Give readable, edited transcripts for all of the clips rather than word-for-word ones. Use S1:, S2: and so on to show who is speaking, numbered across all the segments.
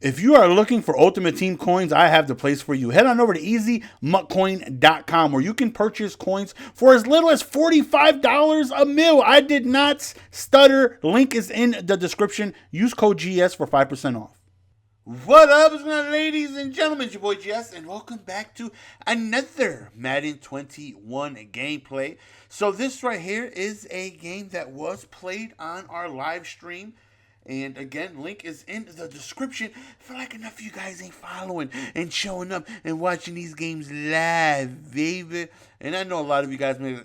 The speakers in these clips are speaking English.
S1: If you are looking for Ultimate Team coins, I have the place for you. Head on over to easymuckcoin.com where you can purchase coins for as little as $45 a mil. I did not stutter. Link is in the description. Use code GS for 5% off. What up, ladies and gentlemen? It's your boy GS, and welcome back to another Madden 21 gameplay. So this right here is a game that was played on our live stream. And again, link is in the description. I feel like enough of you guys ain't following and showing up and watching these games live, baby. And I know a lot of you guys may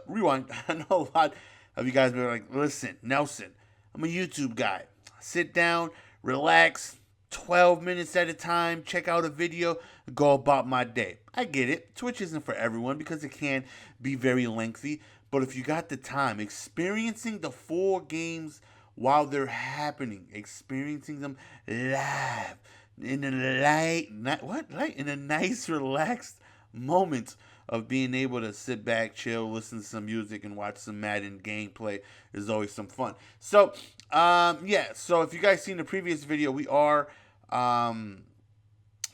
S1: rewind. I know a lot of you guys may be like, listen, Nelson, I'm a YouTube guy. Sit down, relax, 12 minutes at a time, check out a video, go about my day. I get it. Twitch isn't for everyone because it can be very lengthy. But if you got the time, experiencing the full games while they're happening, experiencing them live in a in a nice, relaxed moment of being able to sit back, chill, listen to some music, and watch some Madden gameplay is always some fun. So, yeah. So if you guys seen the previous video, we are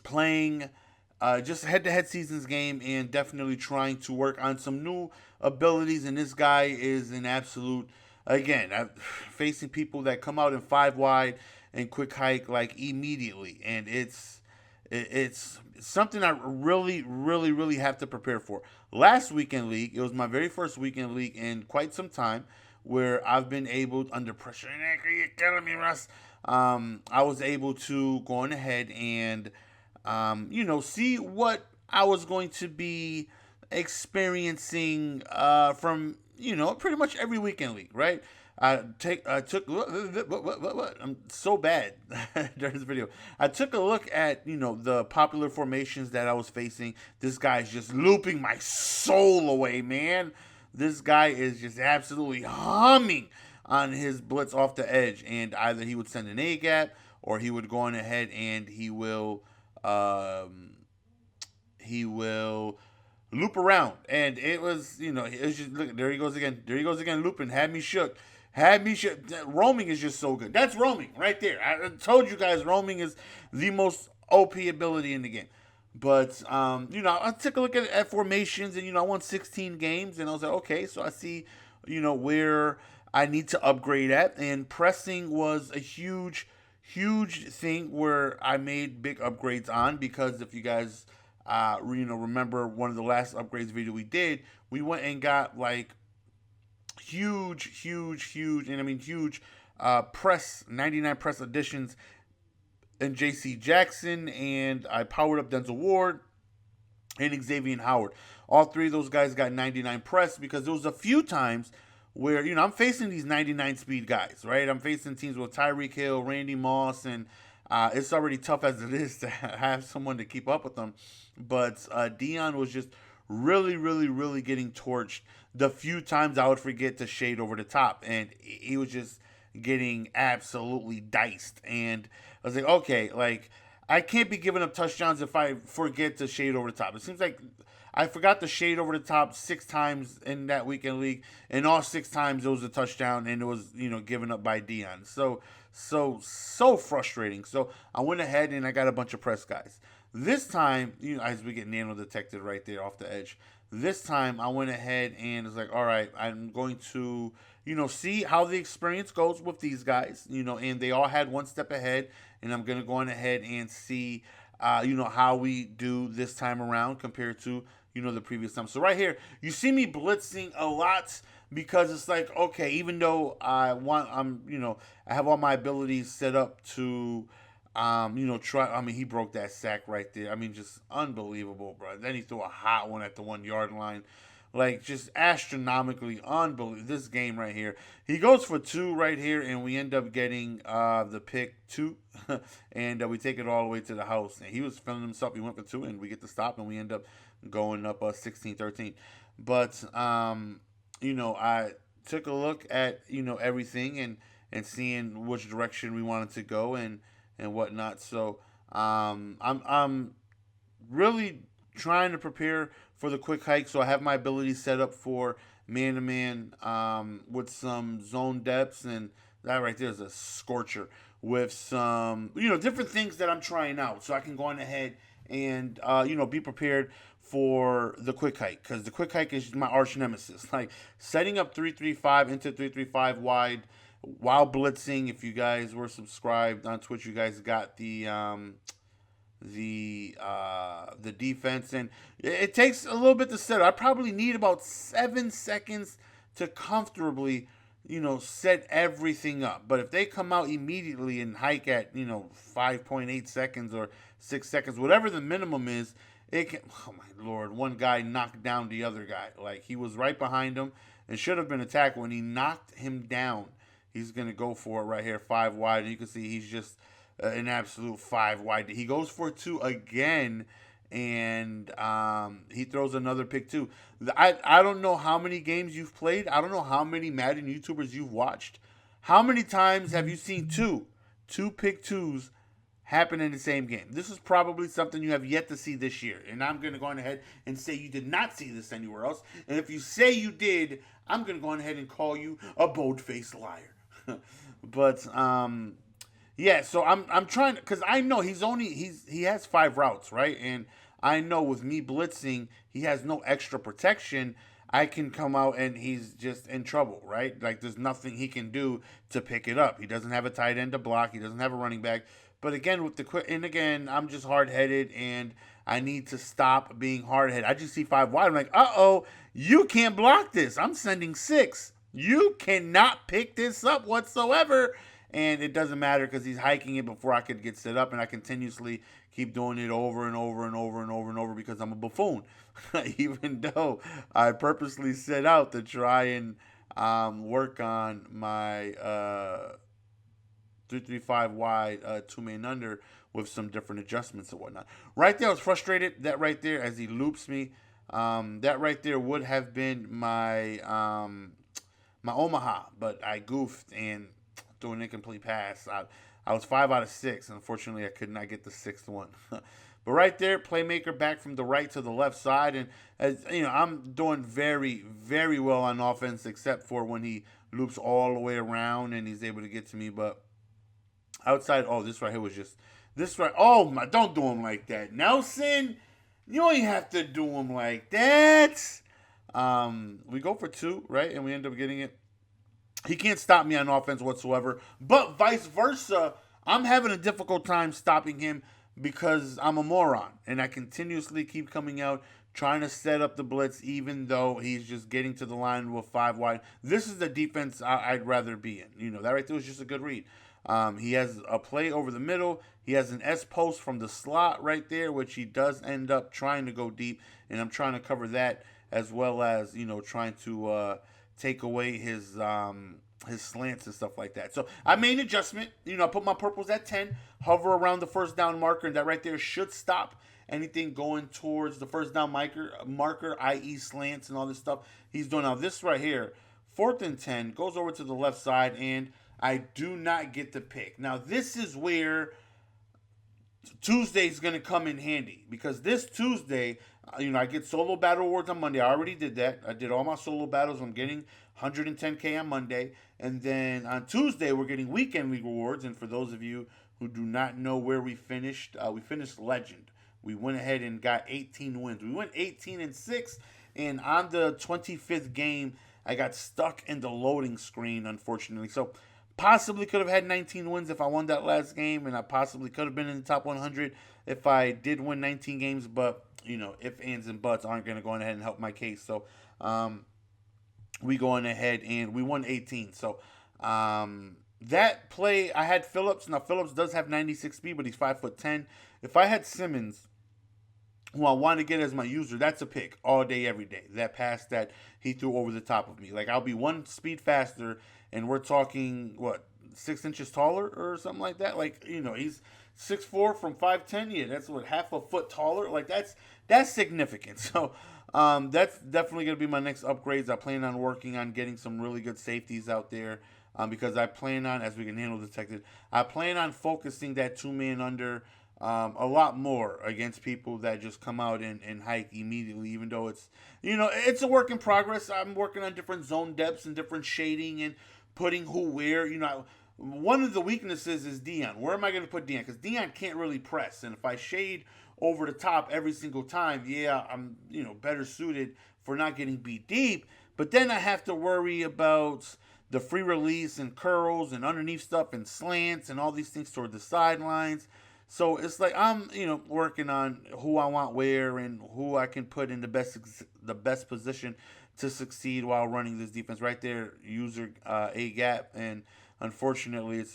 S1: playing just a head-to-head seasons game and definitely trying to work on some new abilities. And this guy is an absolute, again, facing people that come out in 5 wide and quick hike like immediately. And it's something I really have to prepare for. Last weekend league, it was my very first weekend league in quite some time where I've been able, under pressure, you're killing me, Russ. I was able to go on ahead and see what I was going to be experiencing from, pretty much every weekend league, right? I took I'm so bad during this video. I took a look at, the popular formations that I was facing. This guy's just looping my soul away, man. This guy is just absolutely humming on his blitz off the edge, and either he would send an A gap or he would go on ahead and he will loop around. And it was, it was just, look, there he goes again. There he goes again, looping. Had me shook. Roaming is just so good. That's roaming right there. I told you guys, roaming is the most OP ability in the game. But, I took a look at formations, and, I won 16 games, and I was like, okay, so I see, where I need to upgrade at. And pressing was a huge thing where I made big upgrades on, because if you guys, remember one of the last upgrades video we did, we went and got like huge, and I mean huge, press 99 press additions and J.C. Jackson, and I powered up Denzel Ward and Xavier Howard. All three of those guys got 99 press, because there was a few times where, I'm facing these 99 speed guys, right? I'm facing teams with Tyreek Hill, Randy Moss, and it's already tough as it is to have someone to keep up with them. But Dion was just really getting torched the few times I would forget to shade over the top. And he was just getting absolutely diced. And I was like, okay, like, I can't be giving up touchdowns if I forget to shade over the top. It seems like I forgot to shade over the top 6 times in that weekend league, and all 6 times it was a touchdown, and it was, given up by Dion. So frustrating. So I went ahead and I got a bunch of press guys. This time, as we get nano detected right there off the edge. This time I went ahead and was like, all right, I'm going to, see how the experience goes with these guys, and they all had one step ahead, and I'm going to go on ahead and see, how we do this time around compared to, the previous time. So right here, you see me blitzing a lot, because it's like, okay, even though I have all my abilities set up to, try. I mean, he broke that sack right there. I mean, just unbelievable, bro. Then he threw a hot one at the 1 yard line. Like, just astronomically unbelievable. This game right here. He goes for 2 right here, and we end up getting the pick 2. And we take it all the way to the house. And he was feeling himself. He went for 2, and we get the stop, and we end up going up 16-13. But, I took a look at, everything and seeing which direction we wanted to go and whatnot. So I'm really trying to prepare for the quick hike. So I have my abilities set up for man-to-man with some zone depths, and that right there is a scorcher. with some, different things that I'm trying out, so I can go on ahead and be prepared for the quick hike, because the quick hike is my arch nemesis. Like setting up 335 into 335 wide while blitzing. If you guys were subscribed on Twitch, you guys got the defense, and it takes a little bit to set. I probably need about 7 seconds to comfortably set everything up. But if they come out immediately and hike at 5.8 seconds or 6 seconds, whatever the minimum is, it can. Oh my lord! One guy knocked down the other guy. Like, he was right behind him and should have been a tackle. When he knocked him down, he's gonna go for it right here, 5 wide. And you can see he's just an absolute 5 wide. He goes for 2 again, and he throws another pick too. I don't know how many games you've played. I don't know how many Madden YouTubers you've watched. How many times have you seen two pick twos happen in the same game? This is probably something you have yet to see this year, and I'm going to go on ahead and say you did not see this anywhere else. And if you say you did, I'm going to go on ahead and call you a bold-faced liar. But yeah, so I'm trying to, because I know he has 5 routes, right? And I know with me blitzing, he has no extra protection. I can come out and he's just in trouble, right? Like, there's nothing he can do to pick it up. He doesn't have a tight end to block. He doesn't have a running back. But again, and again, I'm just hard-headed, and I need to stop being hard-headed. I just see 5 wide. I'm like, uh-oh, you can't block this. I'm sending 6. You cannot pick this up whatsoever. And it doesn't matter because he's hiking it before I could get set up, and I continuously keep doing it over and over and over and over and over because I'm a buffoon. Even though I purposely set out to try and work on my 335 wide 2-man under with some different adjustments and whatnot. Right there, I was frustrated. That right there, as he loops me, that right there would have been my my Omaha, but I goofed and threw an incomplete pass. I was 5 out of 6. Unfortunately, I could not get the 6th one. But right there, playmaker back from the right to the left side. And, as you know, I'm doing very, very well on offense, except for when he loops all the way around and he's able to get to me. But outside, this right here was just, this right, oh, my, don't do him like that. Nelson, you ain't have to do him like that. We go for 2, right? And we end up getting it. He can't stop me on offense whatsoever. But vice versa, I'm having a difficult time stopping him because I'm a moron. And I continuously keep coming out, trying to set up the blitz, even though he's just getting to the line with 5 wide. This is the defense I'd rather be in. That right there was just a good read. He has a play over the middle. He has an S post from the slot right there, which he does end up trying to go deep. And I'm trying to cover that, as well as, trying to take away his slants and stuff like that. So I made an adjustment. I put my purples at 10, hover around the first down marker, and that right there should stop anything going towards the first down marker, i.e. slants and all this stuff he's doing. Now this right here, 4th and 10, goes over to the left side, and I do not get the pick. Now this is where Tuesday's going to come in handy, because this Tuesday, I get solo battle awards on Monday. I already did that. I did all my solo battles. I'm getting 110K on Monday. And then on Tuesday, we're getting weekend league rewards. And for those of you who do not know where we finished Legend. We went ahead and got 18 wins. We went 18-6. And on the 25th game, I got stuck in the loading screen, unfortunately. So possibly could have had 19 wins if I won that last game. And I possibly could have been in the top 100 if I did win 19 games. But if, ands, and buts aren't going to go on ahead and help my case. So, we go on ahead and we won 18. So, that play, I had Phillips. Now, Phillips does have 96 speed, but he's 5'10". If I had Simmons, who I want to get as my user, that's a pick all day, every day. That pass that he threw over the top of me. Like, I'll be 1 speed faster, and we're talking, 6 inches taller or something like that? Like, he's 6'4" from 5'10". Yeah, that's half a foot taller. Like, that's significant. So that's definitely going to be my next upgrades. I plan on working on getting some really good safeties out there, because I plan on, as we can handle detected, I plan on focusing that 2-man under a lot more against people that just come out and hike immediately, even though it's, it's a work in progress. I'm working on different zone depths and different shading and putting who where. one of the weaknesses is Dion. Where am I going to put Dion? Because Dion can't really press, and if I shade over the top every single time, yeah, I'm better suited for not getting beat deep. But then I have to worry about the free release and curls and underneath stuff and slants and all these things toward the sidelines. So it's like I'm, working on who I want where and who I can put in the best position to succeed while running this defense. Right there, user a gap, and unfortunately,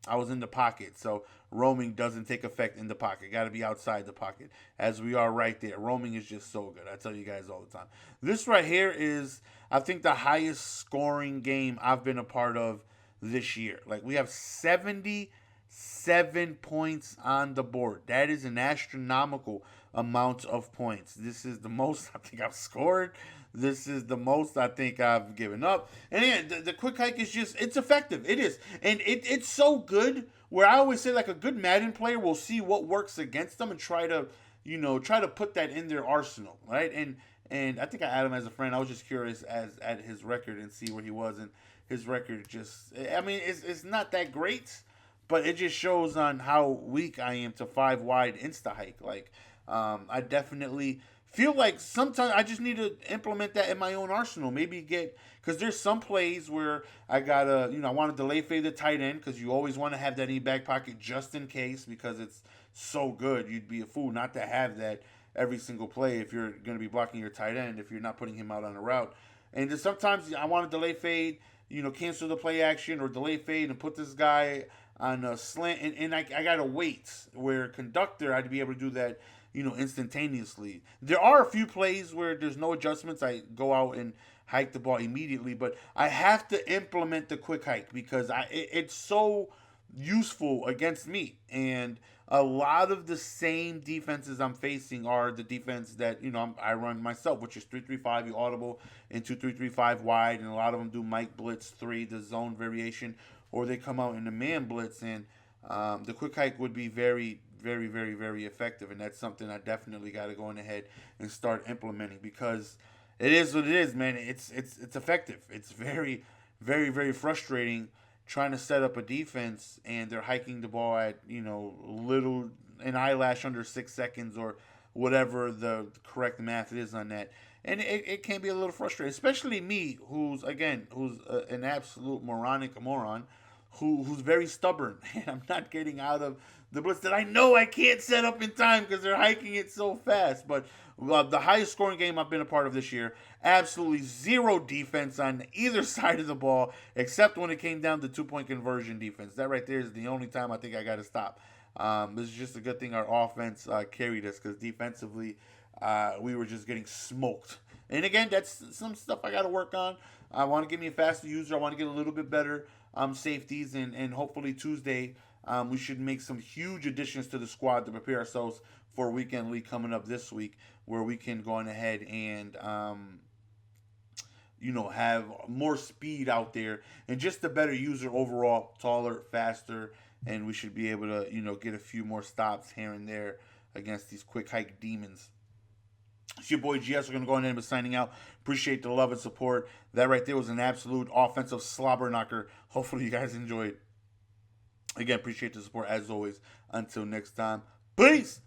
S1: I was in the pocket, so roaming doesn't take effect in the pocket. Got to be outside the pocket, as we are right there. Roaming is just so good. I tell you guys all the time. This right here is, I think, the highest scoring game I've been a part of this year. Like, we have 77 points on the board. That is an astronomical amount of points. This is the most I think I've scored. This is the most I think I've given up. And again, the quick hike is just, it's effective. It is. And it's so good where I always say, like, a good Madden player will see what works against them and try to put that in their arsenal, right? And I think I added him as a friend. I was just curious at his record and see where he was. And his record just, I mean, it's not that great, but it just shows on how weak I am to 5 wide insta hike. Like, I definitely feel like sometimes I just need to implement that in my own arsenal. Maybe because there's some plays where I gotta, I want to delay fade the tight end, because you always want to have that in your back pocket just in case, because it's so good. You'd be a fool not to have that every single play if you're going to be blocking your tight end, if you're not putting him out on a route. And then sometimes I want to delay fade, cancel the play action or delay fade and put this guy on a slant. And I got to wait, where conductor, I'd be able to do that, instantaneously. There are a few plays where there's no adjustments. I go out and hike the ball immediately, but I have to implement the quick hike because it's so useful against me. And a lot of the same defenses I'm facing are the defense that I run myself, which is 3-3-5, you audible into 3-3-5 wide, and a lot of them do Mike Blitz 3, the zone variation, or they come out in the man blitz, and the quick hike would be very, very, very, very effective, and that's something I definitely got to go in ahead and start implementing, because it is what it is, man. It's effective. It's very, very, very frustrating trying to set up a defense and they're hiking the ball at little an eyelash under 6 seconds or whatever the correct math is on that, and it can be a little frustrating, especially me, who's an absolute moronic moron, who's very stubborn, and I'm not getting out of the blitz that I know I can't set up in time because they're hiking it so fast. But the highest scoring game I've been a part of this year, absolutely zero defense on either side of the ball, except when it came down to 2-point conversion defense. That right there is the only time I think I got to stop. This is just a good thing our offense carried us, because defensively we were just getting smoked. And again, that's some stuff I got to work on. I want to get me a faster user. I want to get a little bit better safeties, and hopefully Tuesday we should make some huge additions to the squad to prepare ourselves for a weekend league coming up this week, where we can go on ahead and have more speed out there and just a better user overall, taller, faster, and we should be able to get a few more stops here and there against these quick hike demons. It's your boy GS. We're going to go ahead and be signing out. Appreciate the love and support. That right there was an absolute offensive slobber knocker. Hopefully you guys enjoyed. Again, appreciate the support as always. Until next time, peace.